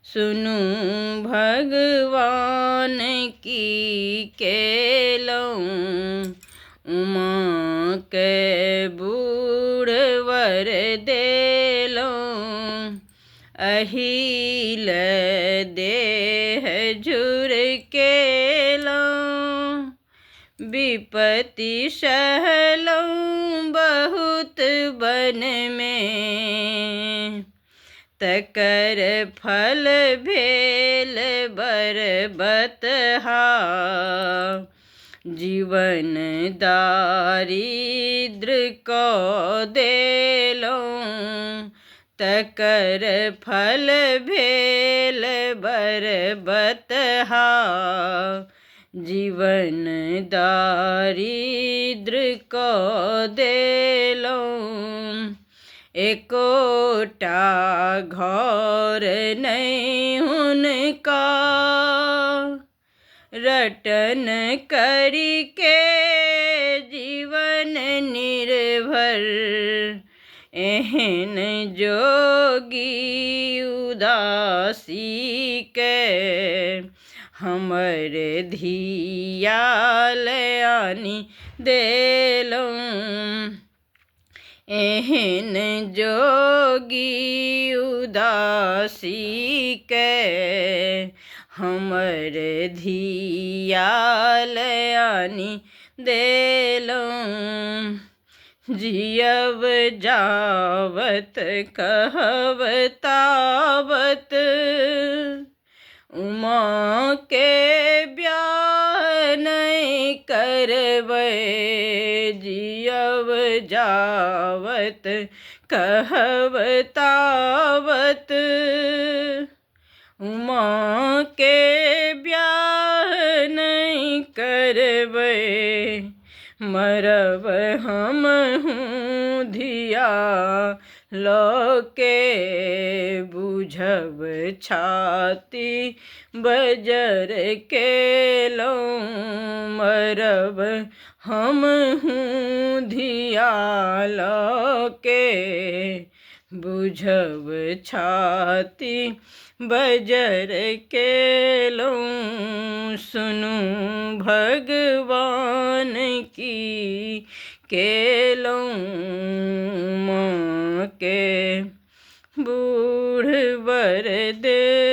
सुनु भगवान की केलौं, उमा के बूढ़ वर देलौं। अहिल देह झुर केलौं, विपत्ति सहलौं बहुत बन में। तकर फल भेल बरबतहा, जीवन दारिद्र को देलौं। तकर फल भेल बरबतहा, जीवन दारिद्र को देलौं। एकोटा घर नहीं हुनका, रटन करी के जीवन निर्भर। एहन जोगी उदासी के, हमर धियाल आनी देलौं। एहन जोगी उदासी के, हमर धियाल आनी देलौं। जियब जावत कहब तावत, उमा के ब्याह नहीं करबै। जियब जावत कहब तावत, उमा के ब्याह नहीं करबै। मरब हमहूँ धिया लोके, बुझब छाती बजर केलौं। मरब हमहूँ धिया लोके, बुझब छाती बजर केलौं। सुनु भगवान की केलौं, उमा के बूढ़ वर दे